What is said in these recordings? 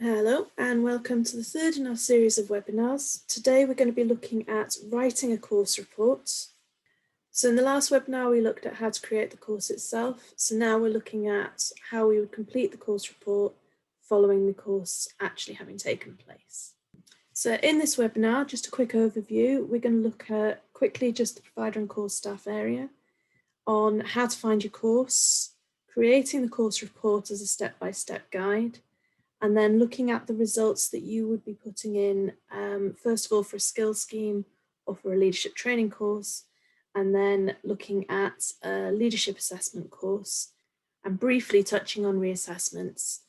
Hello and welcome to the third in our series of webinars. Today we're going to be looking at writing a course report. So in the last webinar we looked at how to create the course itself. So now we're looking at how we would complete the course report following the course actually having taken place. So in this webinar, just a quick overview, we're going to look at quickly just the provider and course staff area on how to find your course, creating the course report as a step-by-step guide, and then looking at the results that you would be putting in, first of all, for a skills scheme or for a leadership training course, and then looking at a leadership assessment course and briefly touching on reassessments.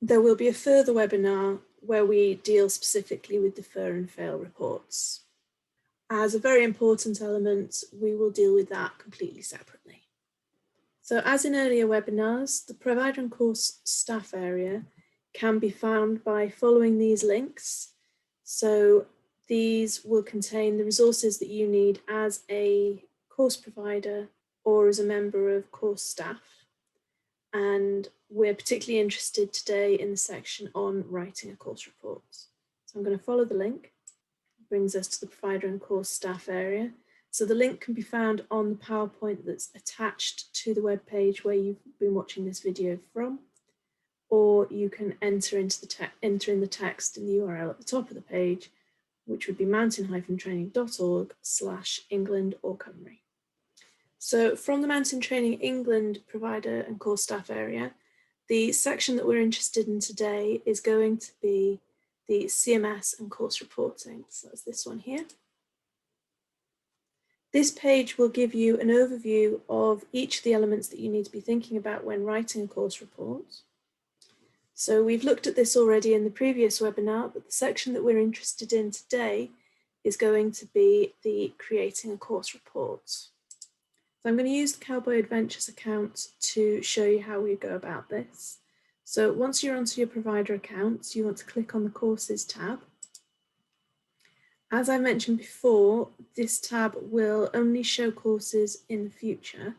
There will be a further webinar where we deal specifically with defer and fail reports. As a very important element, we will deal with that completely separately. So as in earlier webinars, the provider and course staff area can be found by following these links. So these will contain the resources that you need as a course provider or as a member of course staff. And we're particularly interested today in the section on writing a course report. So I'm going to follow the link. It brings us to the provider and course staff area. So the link can be found on the PowerPoint that's attached to the web page where you've been watching this video from, or you can enter in the text in the URL at the top of the page, which would be mountain-training.org/England or Cymru. So from the Mountain Training England provider and course staff area, the section that we're interested in today is going to be the CMS and course reporting. So that's this one here. This page will give you an overview of each of the elements that you need to be thinking about when writing a course report. So we've looked at this already in the previous webinar, but the section that we're interested in today is going to be the creating a course report. So I'm going to use the Cowboy Adventures account to show you how we go about this. So once you're onto your provider account, you want to click on the courses tab. As I mentioned before, this tab will only show courses in the future.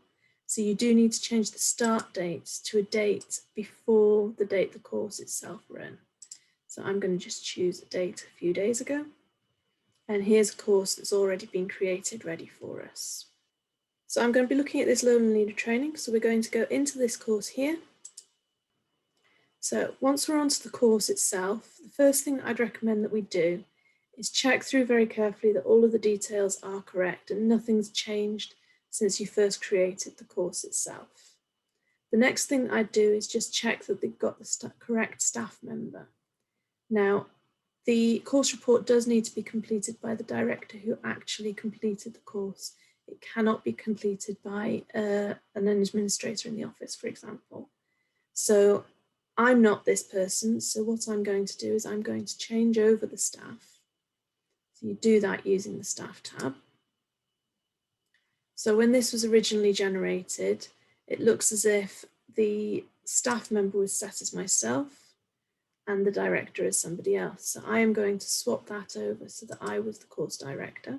So you do need to change the start date to a date before the date the course itself ran. So I'm going to just choose a date a few days ago. And here's a course that's already been created ready for us. So I'm going to be looking at this Learning Leader training. So we're going to go into this course here. So once we're onto the course itself, the first thing I'd recommend that we do is check through very carefully that all of the details are correct and nothing's changed since you first created the course itself. The next thing I'd do is just check that they've got the correct staff member. Now, the course report does need to be completed by the director who actually completed the course. It cannot be completed by an administrator in the office, for example. So I'm not this person, so what I'm going to do is I'm going to change over the staff. So you do that using the staff tab. So when this was originally generated, it looks as if the staff member was set as myself and the director as somebody else. So I am going to swap that over so that I was the course director.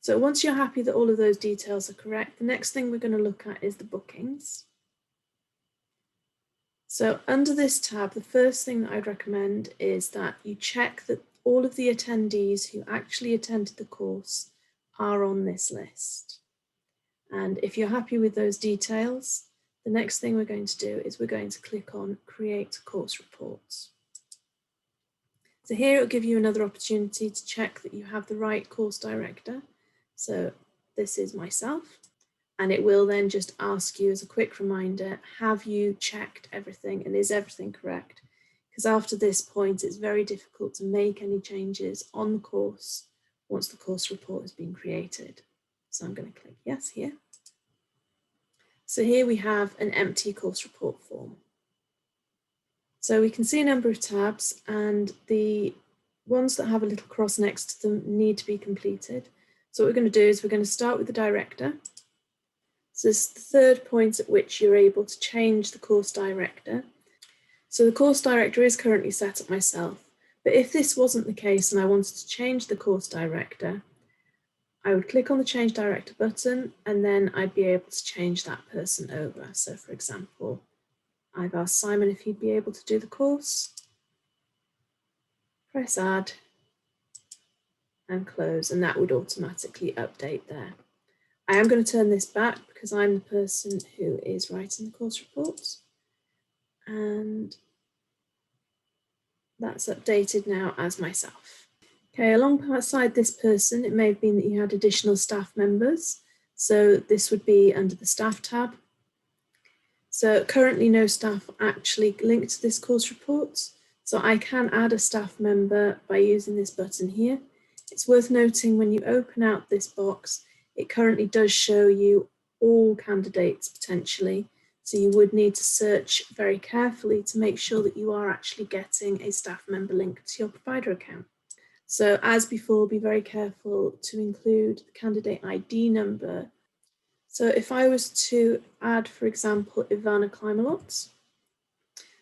So once you're happy that all of those details are correct, the next thing we're going to look at is the bookings. So under this tab, the first thing that I'd recommend is that you check that all of the attendees who actually attended the course are on this list. And if you're happy with those details, the next thing we're going to do is we're going to click on Create Course Reports. So here it'll give you another opportunity to check that you have the right course director. So this is myself. And it will then just ask you as a quick reminder, have you checked everything and is everything correct? Because after this point, it's very difficult to make any changes on the course once the course report has been created. So I'm going to click yes here. So here we have an empty course report form. So we can see a number of tabs and the ones that have a little cross next to them need to be completed. So what we're going to do is we're going to start with the director. So this is the third point at which you're able to change the course director. So the course director is currently set at myself, but if this wasn't the case and I wanted to change the course director, I would click on the Change Director button and then I'd be able to change that person over. So for example, I've asked Simon if he'd be able to do the course. Press add and close, and that would automatically update there. I am going to turn this back because I'm the person who is writing the course reports, and that's updated now as myself. Okay, alongside this person, it may have been that you had additional staff members. So this would be under the staff tab. So currently no staff actually linked to this course report. So I can add a staff member by using this button here. It's worth noting when you open out this box, it currently does show you all candidates potentially. So you would need to search very carefully to make sure that you are actually getting a staff member link to your provider account. So as before, be very careful to include the candidate ID number. So if I was to add, for example, Ivana Klimalot.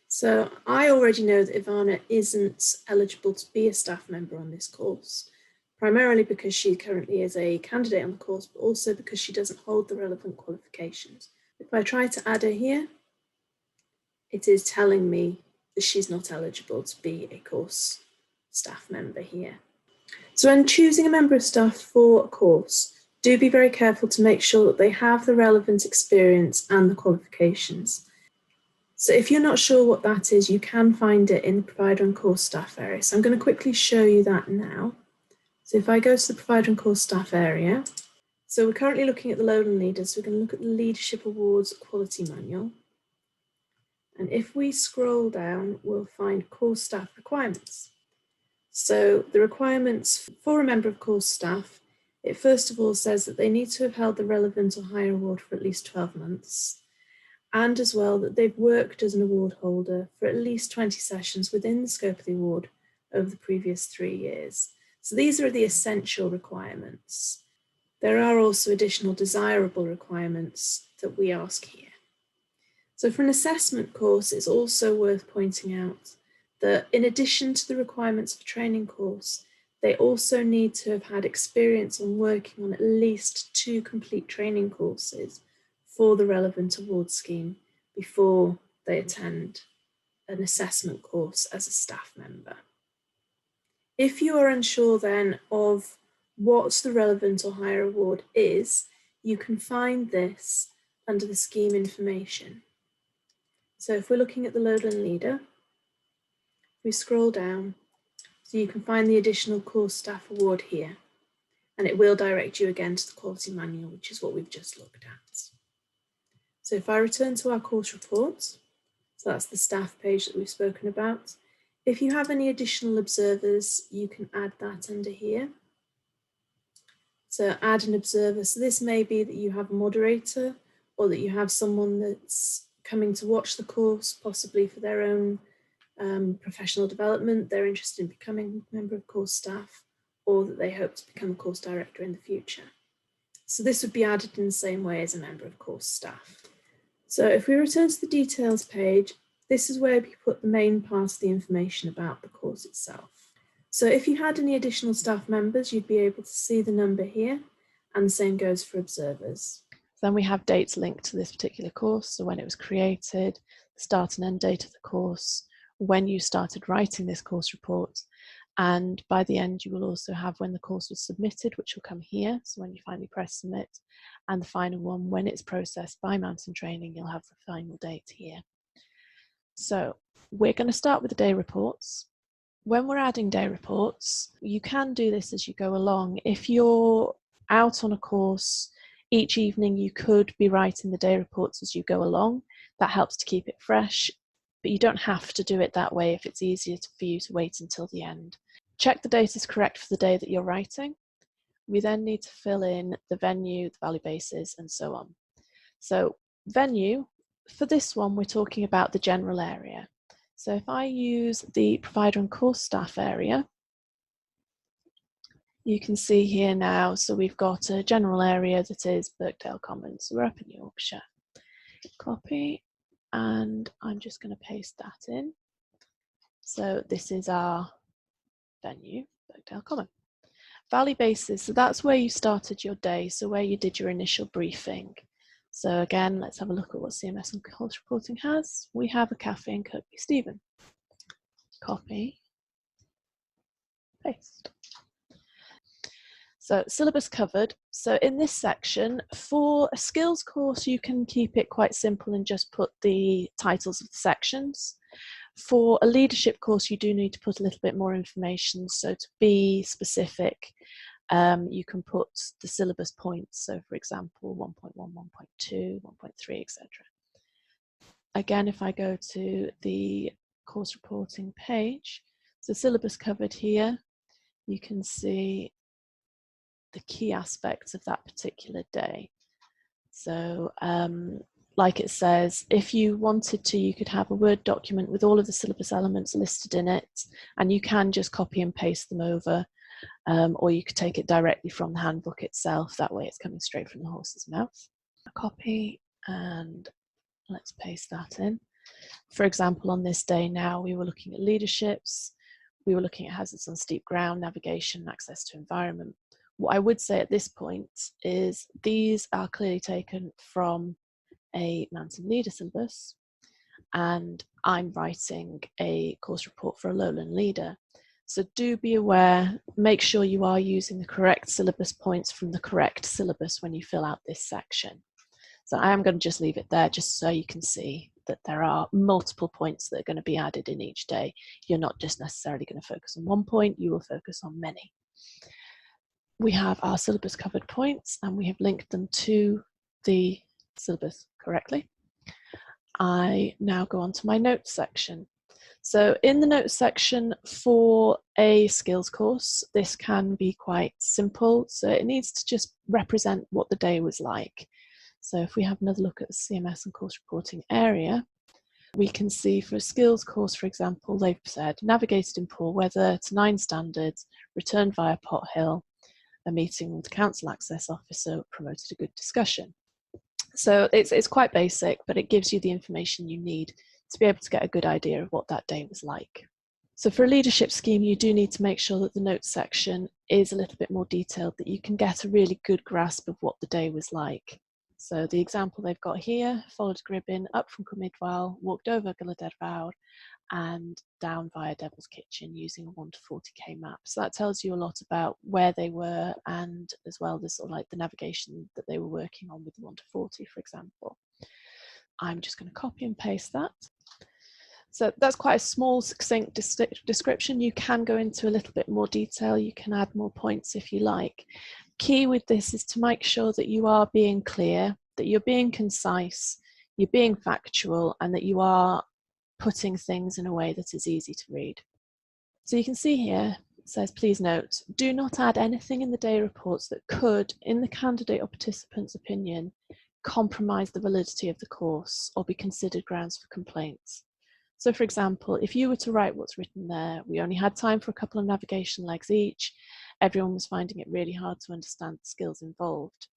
So I already know that Ivana isn't eligible to be a staff member on this course, primarily because she currently is a candidate on the course, but also because she doesn't hold the relevant qualifications. If I try to add her here, it is telling me that she's not eligible to be a course staff member here. So when choosing a member of staff for a course, do be very careful to make sure that they have the relevant experience and the qualifications. So if you're not sure what that is, you can find it in the provider and course staff area. So I'm going to quickly show you that now. So if I go to the provider and course staff area, so we're currently looking at the Lowland Leaders. So we're going to look at the Leadership Awards Quality Manual. And if we scroll down, we'll find course staff requirements. So the requirements for a member of course staff, it first of all says that they need to have held the relevant or higher award for at least 12 months, and as well that they've worked as an award holder for at least 20 sessions within the scope of the award over the previous 3 years. So these are the essential requirements. There are also additional desirable requirements that we ask here. So for an assessment course, it's also worth pointing out that in addition to the requirements of a training course, they also need to have had experience on working on at least 2 complete training courses for the relevant award scheme before they attend an assessment course as a staff member. If you are unsure then of what the relevant or higher award is, you can find this under the scheme information. So if we're looking at the Lowland Leader, we scroll down, so you can find the additional course staff award here, and it will direct you again to the quality manual, which is what we've just looked at. So if I return to our course reports, so that's the staff page that we've spoken about. If you have any additional observers, you can add that under here. So add an observer. So this may be that you have a moderator, or that you have someone that's coming to watch the course, possibly for their own professional development, they're interested in becoming a member of course staff, or that they hope to become a course director in the future. So this would be added in the same way as a member of course staff. So if we return to the details page, this is where we put the main part of the information about the course itself. So if you had any additional staff members, you'd be able to see the number here, and the same goes for observers. Then we have dates linked to this particular course, so when it was created, the start and end date of the course, when you started writing this course report, and by the end you will also have when the course was submitted, which will come here, so when you finally press submit, and the final one, when it's processed by Mountain Training, you'll have the final date here. So we're going to start with the day reports. When we're adding day reports, you can do this as you go along. If you're out on a course, each evening you could be writing the day reports as you go along. That helps to keep it fresh, but you don't have to do it that way if it's easier for you to wait until the end. Check the date is correct for the day that you're writing. We then need to fill in the venue, the value bases, and so on. So venue, for this one, we're talking about the general area. So if I use the provider and course staff area, you can see here now, so we've got a general area that is Birkdale Commons. So we're up in Yorkshire. Copy, and I'm just going to paste that in. So this is our venue, Birkdale Common. Valley bases, so that's where you started your day, so where you did your initial briefing. So again, let's have a look at what CMS and course reporting has. We have a cafe in Kirkby Stephen. Copy, paste. So syllabus covered. So in this section, for a skills course, you can keep it quite simple and just put the titles of the sections. For a leadership course, you do need to put a little bit more information. So to be specific, you can put the syllabus points. So for example, 1.1, 1.2, 1.3, etc. Again, if I go to the course reporting page, so syllabus covered here, you can see the key aspects of that particular day. So like it says, if you wanted to, you could have a Word document with all of the syllabus elements listed in it, and you can just copy and paste them over, or you could take it directly from the handbook itself. That way it's coming straight from the horse's mouth. A copy, and let's paste that in. For example, on this day now, we were looking at leaderships, we were looking at hazards on steep ground, navigation, access to environment. What I would say at this point is these are clearly taken from a mountain leader syllabus, and I'm writing a course report for a lowland leader. So do be aware, make sure you are using the correct syllabus points from the correct syllabus when you fill out this section. So I am going to just leave it there just so you can see that there are multiple points that are going to be added in each day. You're not just necessarily going to focus on one point, you will focus on many. We have our syllabus covered points and we have linked them to the syllabus correctly. I now go on to my notes section. So in the notes section for a skills course, this can be quite simple. So it needs to just represent what the day was like. So if we have another look at the CMS and course reporting area, we can see for a skills course, for example, they've said navigated in poor weather to 9 standards, returned via Pot Hill, a meeting with the council access officer, promoted a good discussion. So it's quite basic, but it gives you the information you need to be able to get a good idea of what that day was like. So for a leadership scheme, you do need to make sure that the notes section is a little bit more detailed, that you can get a really good grasp of what the day was like. So the example they've got here, followed Gribbin up from Cwmidwal, walked over Glyderfawr and down via Devil's Kitchen using a 1 to 40k map. So that tells you a lot about where they were, and as well as sort of like the navigation that they were working on with the 1 to 40, for example. I'm just going to copy and paste that. So that's quite a small, succinct description. You can go into a little bit more detail. You can add more points if you like. Key with this is to make sure that you are being clear, that you're being concise, you're being factual, and that you are putting things in a way that is easy to read. So you can see here, it says, please note, do not add anything in the day reports that could, in the candidate or participant's opinion, compromise the validity of the course or be considered grounds for complaints. So for example, if you were to write what's written there, we only had time for a couple of navigation legs each, everyone was finding it really hard to understand the skills involved.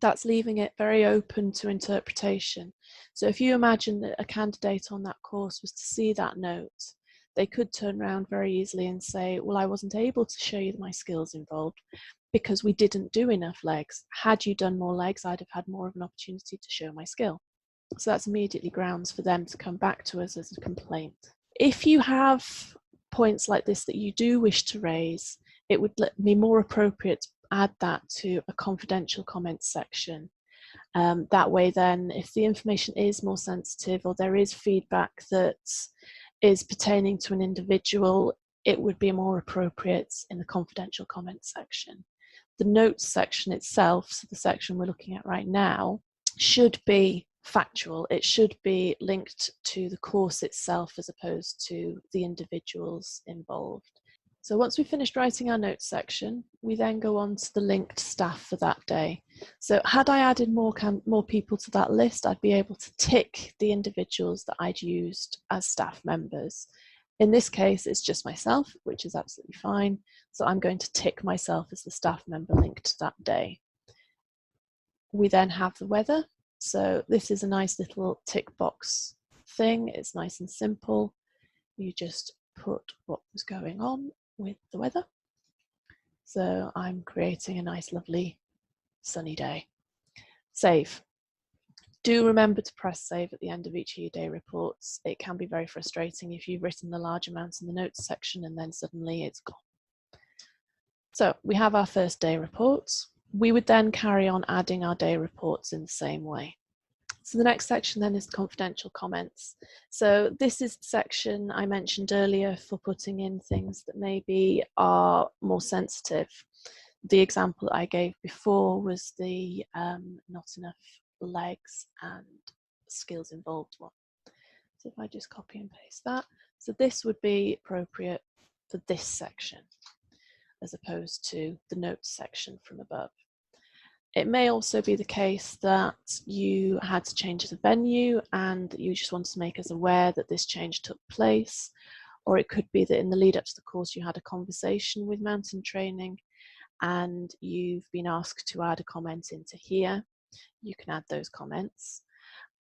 That's leaving it very open to interpretation. So if you imagine that a candidate on that course was to see that note, they could turn around very easily and say, well, I wasn't able to show you my skills involved because we didn't do enough legs. Had you done more legs, I'd have had more of an opportunity to show my skill. So that's immediately grounds for them to come back to us as a complaint. If you have points like this that you do wish to raise, it would be more appropriate to add that to a confidential comments section. That way then, if the information is more sensitive or there is feedback that is pertaining to an individual, it would be more appropriate in the confidential comments section. The notes section itself, so the section we're looking at right now, should be factual. It should be linked to the course itself as opposed to the individuals involved. So once we've finished writing our notes section, we then go on to the linked staff for that day. So had I added more people to that list, I'd be able to tick the individuals that I'd used as staff members. In this case, it's just myself, which is absolutely fine. So I'm going to tick myself as the staff member linked to that day. We then have the weather. So this is a nice little tick box thing. It's nice and simple. You just put what was going on with the weather. So I'm creating a nice, lovely sunny day. Save. Do remember to press save at the end of each of your day reports. It can be very frustrating if you've written a large amount in the notes section and then suddenly it's gone. So we have our first day reports. We would then carry on adding our day reports in the same way. So the next section then is confidential comments. So this is the section I mentioned earlier for putting in things that maybe are more sensitive. The example I gave before was the not enough legs and skills involved one. So if I just copy and paste that, so this would be appropriate for this section as opposed to the notes section from above. It may also be the case that you had to change the venue and that you just want to make us aware that this change took place, or it could be that in the lead up to the course you had a conversation with Mountain Training and you've been asked to add a comment into here. You can add those comments.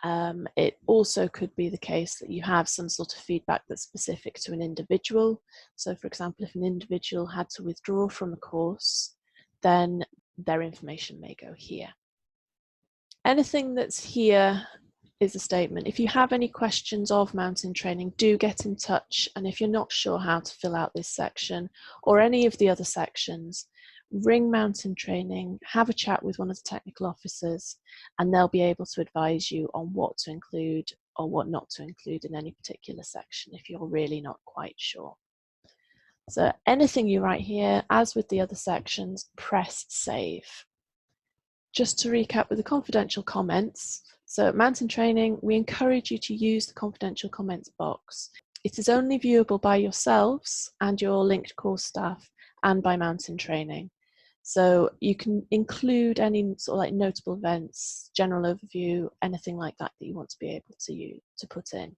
It also could be the case that you have some sort of feedback that's specific to an individual. So for example, if an individual had to withdraw from a course, then their information may go here. Anything that's here is a statement. If you have any questions of Mountain Training, do get in touch. And if you're not sure how to fill out this section or any of the other sections, ring Mountain Training, have a chat with one of the technical officers, and they'll be able to advise you on what to include or what not to include in any particular section if you're really not quite sure. So anything you write here, as with the other sections, press save. Just to recap with the confidential comments, so at Mountain Training, we encourage you to use the confidential comments box. It is only viewable by yourselves and your linked course staff and by Mountain Training. So you can include any sort of like notable events, general overview, anything like that that you want to be able to put in.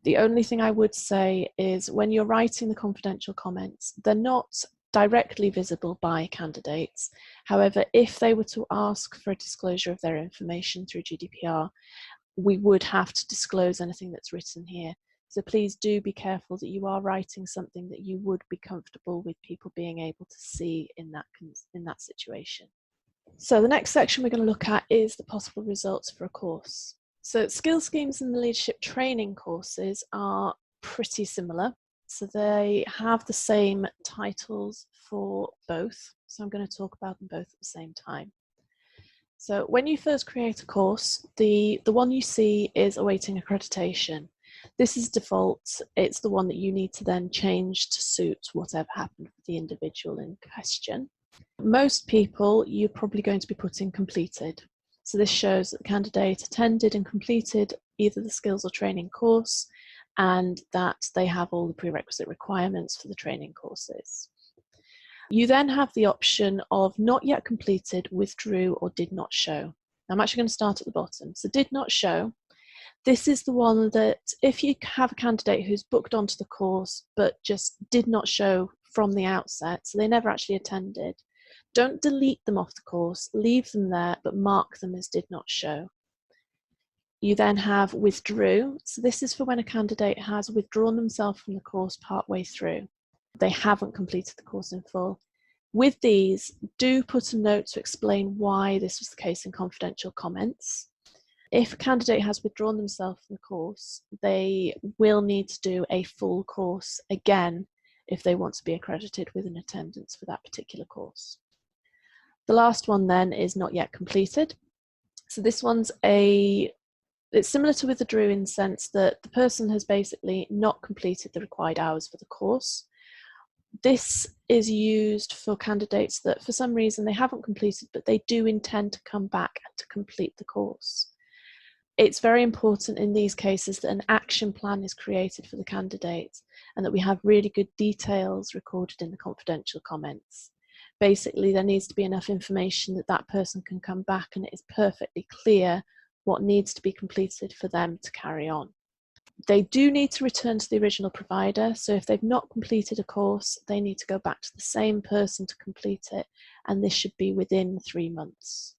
The only thing I would say is when you're writing the confidential comments, they're not directly visible by candidates. However, if they were to ask for a disclosure of their information through GDPR, we would have to disclose anything that's written here. So please do be careful that you are writing something that you would be comfortable with people being able to see in that situation. So the next section we're going to look at is the possible results for a course. So skill schemes in the leadership training courses are pretty similar. So they have the same titles for both. So I'm going to talk about them both at the same time. So when you first create a course, the one you see is awaiting accreditation. This is default. It's the one that you need to then change to suit whatever happened with the individual in question. Most people, you're probably going to be putting completed. So this shows that the candidate attended and completed either the skills or training course and that they have all the prerequisite requirements for the training courses. You then have the option of not yet completed, withdrew, or did not show. I'm actually going to start at the bottom. So did not show. This is the one that if you have a candidate who's booked onto the course but just did not show from the outset, so they never actually attended, don't delete them off the course, leave them there, but mark them as did not show. You then have withdrew. So this is for when a candidate has withdrawn themselves from the course partway through. They haven't completed the course in full. With these, do put a note to explain why this was the case in confidential comments. If a candidate has withdrawn themselves from the course, they will need to do a full course again if they want to be accredited with an attendance for that particular course. The last one then is not yet completed. So this one's it's similar to withdrew in the sense that the person has basically not completed the required hours for the course. This is used for candidates that for some reason they haven't completed, but they do intend to come back and to complete the course. It's very important in these cases that an action plan is created for the candidate and that we have really good details recorded in the confidential comments. Basically, there needs to be enough information that that person can come back and it is perfectly clear what needs to be completed for them to carry on. They do need to return to the original provider, so if they've not completed a course, they need to go back to the same person to complete it, and this should be within 3 months.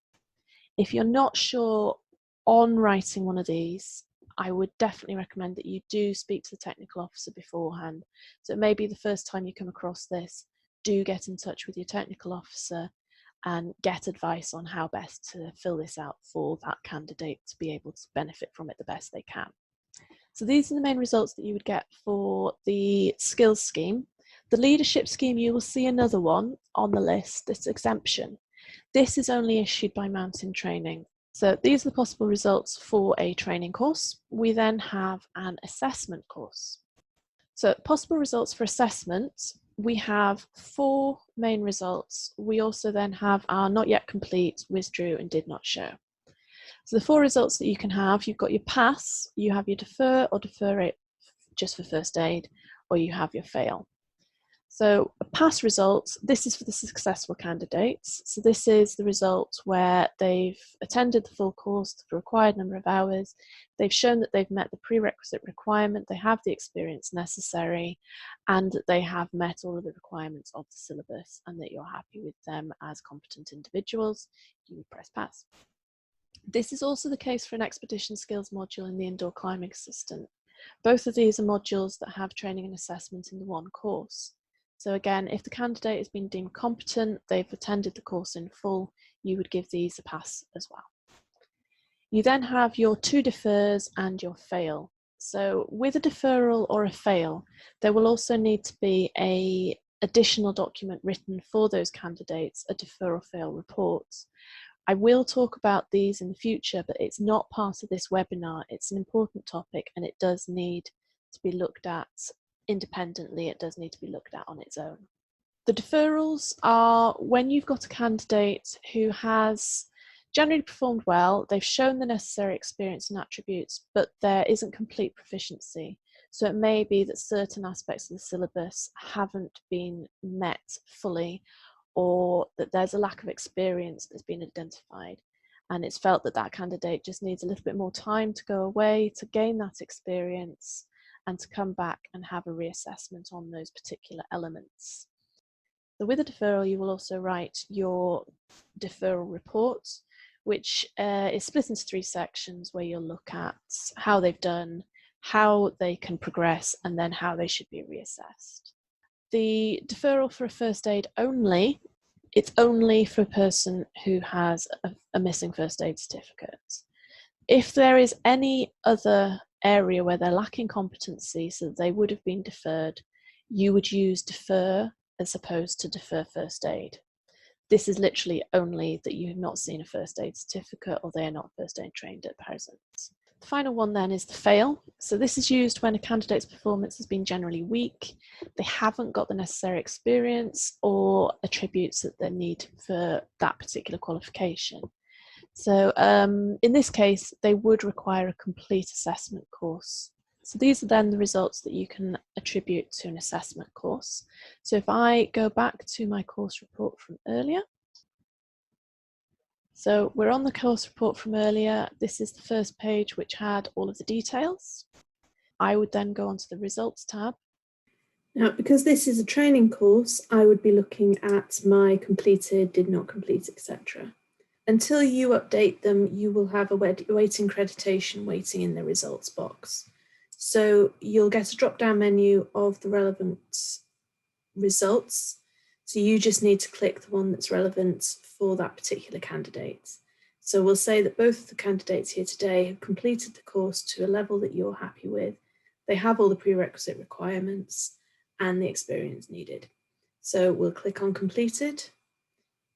If you're not sure on writing one of these, I would definitely recommend that you do speak to the technical officer beforehand. So it may be the first time you come across this, do get in touch with your technical officer and get advice on how best to fill this out for that candidate to be able to benefit from it the best they can. So these are the main results that you would get for the skills scheme. The leadership scheme, you will see another one on the list, this exemption. This is only issued by Mountain Training. So these are the possible results for a training course. We then have an assessment course. So possible results for assessment, we have 4 main results. We also then have our not yet complete, withdrew and did not show. So the 4 results that you can have, you've got your pass, you have your defer or defer it just for first aid, or you have your fail. So pass results, this is for the successful candidates. So this is the results where they've attended the full course, the required number of hours, they've shown that they've met the prerequisite requirement, they have the experience necessary, and that they have met all of the requirements of the syllabus, and that you're happy with them as competent individuals. You would press pass. This is also the case for an expedition skills module in the indoor climbing assistant. Both of these are modules that have training and assessment in the one course. So again, if the candidate has been deemed competent, they've attended the course in full, you would give these a pass as well. You then have your 2 defers and your fail. So with a deferral or a fail, there will also need to be an additional document written for those candidates, a defer or fail report. I will talk about these in the future, but it's not part of this webinar. It's an important topic and it does need to be looked at independently. It does need to be looked at on its own. The deferrals are when you've got a candidate who has generally performed well, they've shown the necessary experience and attributes, but there isn't complete proficiency. So it may be that certain aspects of the syllabus haven't been met fully, or that there's a lack of experience that's been identified, and it's felt that that candidate just needs a little bit more time to go away to gain that experience and to come back and have a reassessment on those particular elements. So with a deferral, you will also write your deferral report, which is split into 3 sections where you'll look at how they've done, how they can progress, and then how they should be reassessed. The deferral for a first aid only, it's only for a person who has a missing first aid certificate. If there is any other area where they're lacking competency so that they would have been deferred, you would use defer as opposed to defer first aid. This is literally only that you have not seen a first aid certificate or they are not first aid trained at present. The final one then is the fail. So this is used when a candidate's performance has been generally weak, they haven't got the necessary experience or attributes that they need for that particular qualification. So in this case, they would require a complete assessment course. So these are then the results that you can attribute to an assessment course. So if I go back to my course report from earlier, so we're on the course report from earlier. This is the first page which had all of the details. I would then go onto the results tab. Now, because this is a training course, I would be looking at my completed, did not complete, etc. Until you update them, you will have a waiting accreditation waiting in the results box. So you'll get a drop-down menu of the relevant results. So you just need to click the one that's relevant for that particular candidate. So we'll say that both of the candidates here today have completed the course to a level that you're happy with. They have all the prerequisite requirements and the experience needed. So we'll click on completed.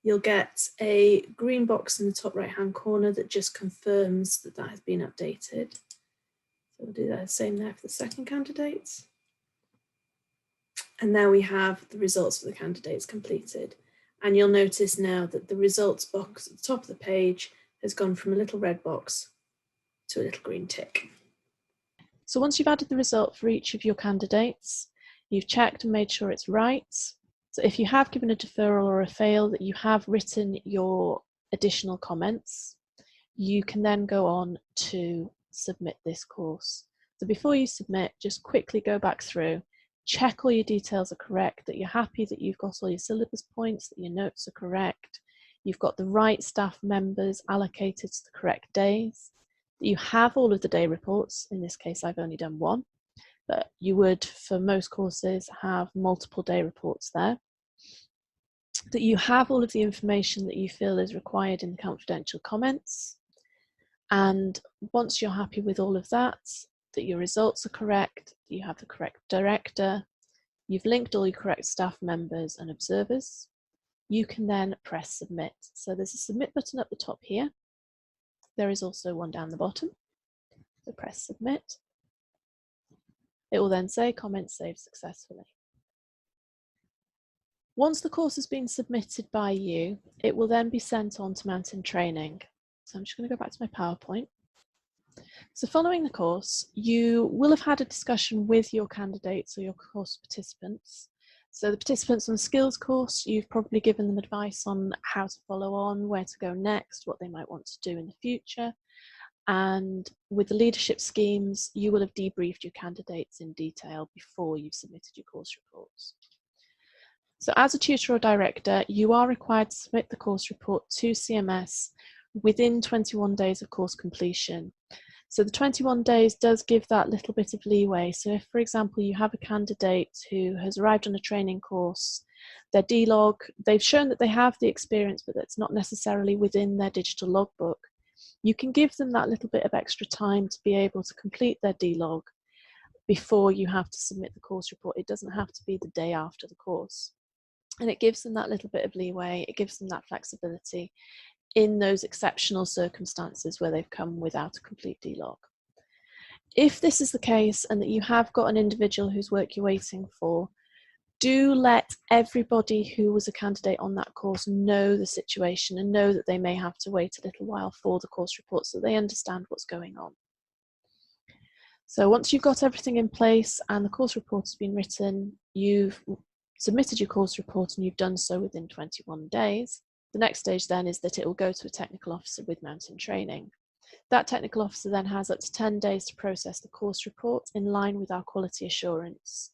You'll get a green box in the top right-hand corner that just confirms that that has been updated. So we'll do the same there for the second candidate. And now we have the results for the candidates completed. And you'll notice now that the results box at the top of the page has gone from a little red box to a little green tick. So once you've added the result for each of your candidates, you've checked and made sure it's right. So if you have given a deferral or a fail, that you have written your additional comments, you can then go on to submit this course. So before you submit, just quickly go back through, check all your details are correct, that you're happy that you've got all your syllabus points, that your notes are correct, you've got the right staff members allocated to the correct days, that you have all of the day reports. In this case, I've only done one, but you would, for most courses, have multiple day reports there. that you have all of the information that you feel is required in the confidential comments. And once you're happy with all of that, that your results are correct, that you have the correct director, you've linked all your correct staff members and observers, you can then press submit. So there's a submit button at the top here. There is also one down the bottom. So press submit. It will then say comment saved successfully. Once the course has been submitted by you, it will then be sent on to Mountain Training. So I'm just going to go back to my PowerPoint. So following the course, you will have had a discussion with your candidates or your course participants. So the participants on the skills course, you've probably given them advice on how to follow on, where to go next, what they might want to do in the future. And with the leadership schemes, you will have debriefed your candidates in detail before you've submitted your course reports. So as a tutor or director, you are required to submit the course report to CMS within 21 days of course completion. So the 21 days does give that little bit of leeway. So if, for example, you have a candidate who has arrived on a training course, their D-log, they've shown that they have the experience, but that's not necessarily within their digital logbook, you can give them that little bit of extra time to be able to complete their D-log before you have to submit the course report. It doesn't have to be the day after the course. And it gives them that little bit of leeway, it gives them that flexibility in those exceptional circumstances where they've come without a complete D-log. If this is the case and that you have got an individual whose work you're waiting for, do let everybody who was a candidate on that course know the situation and know that they may have to wait a little while for the course report so they understand what's going on. So once you've got everything in place and the course report has been written, you've submitted your course report and you've done so within 21 days. The next stage then is that it will go to a technical officer with Mountain Training. That technical officer then has up to 10 days to process the course report in line with our quality assurance.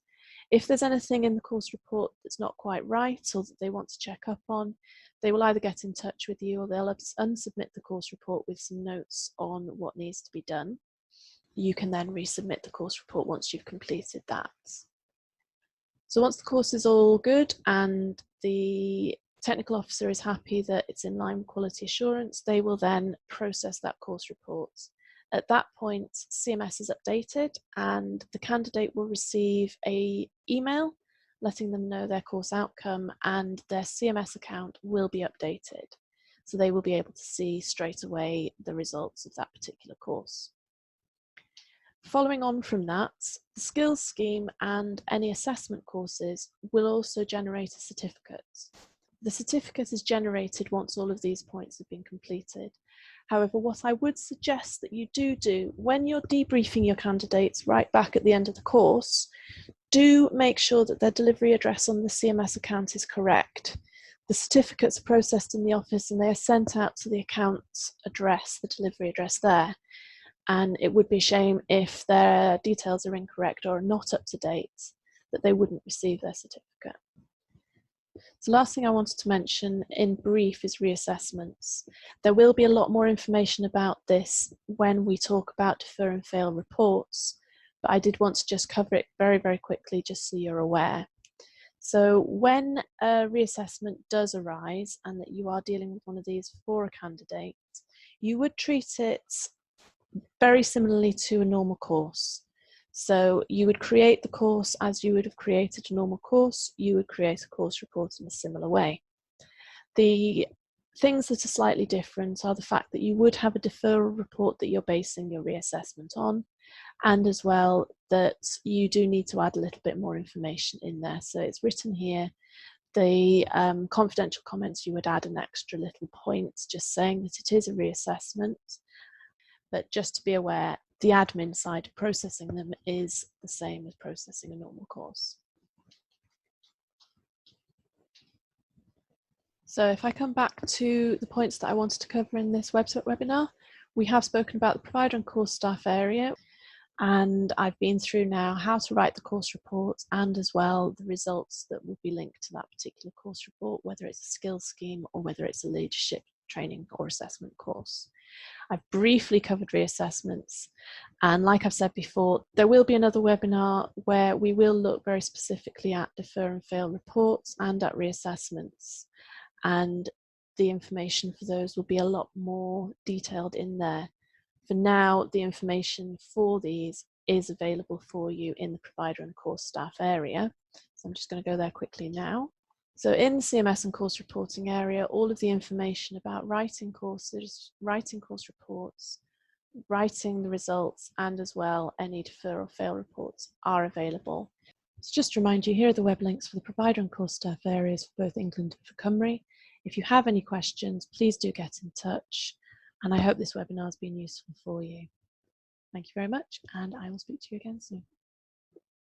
If there's anything in the course report that's not quite right or that they want to check up on, they will either get in touch with you or they'll unsubmit the course report with some notes on what needs to be done. You can then resubmit the course report once you've completed that. So once the course is all good and the technical officer is happy that it's in line with quality assurance, they will then process that course report. At that point, CMS is updated and the candidate will receive an email letting them know their course outcome, and their CMS account will be updated. So they will be able to see straight away the results of that particular course. Following on from that, the skills scheme and any assessment courses will also generate a certificate. The certificate is generated once all of these points have been completed. However, what I would suggest that you do when you're debriefing your candidates right back at the end of the course, do make sure that their delivery address on the CMS account is correct. The certificates are processed in the office and they are sent out to the account address, the delivery address there. And it would be a shame if their details are incorrect or not up to date, that they wouldn't receive their certificate. So last thing I wanted to mention in brief is reassessments. There will be a lot more information about this when we talk about defer and fail reports, but I did want to just cover it very, very quickly just so you're aware. So when a reassessment does arise and that you are dealing with one of these for a candidate, you would treat it very similarly to a normal course. So you would create the course as you would have created a normal course. You would create a course report in a similar way. The things that are slightly different are the fact that you would have a deferral report that you're basing your reassessment on, and as well that you do need to add a little bit more information in there. So it's written here, the confidential comments, you would add an extra little point just saying that it is a reassessment. But just to be aware, the admin side of processing them is the same as processing a normal course. So if I come back to the points that I wanted to cover in this website webinar, we have spoken about the provider and course staff area, and I've been through now how to write the course report and as well the results that will be linked to that particular course report, whether it's a skills scheme or whether it's a leadership training or assessment course. I've briefly covered reassessments, and like I've said before, there will be another webinar where we will look very specifically at defer and fail reports and at reassessments. and the information for those will be a lot more detailed in there. For now, the information for these is available for you in the provider and course staff area. So I'm just going to go there quickly now. So in the CMS and course reporting area, all of the information about writing courses, writing course reports, writing the results, and as well any defer or fail reports are available. So just to remind you, here are the web links for the provider and course staff areas for both England and for Cymru. If you have any questions, please do get in touch, and I hope this webinar has been useful for you. Thank you very much, and I will speak to you again soon.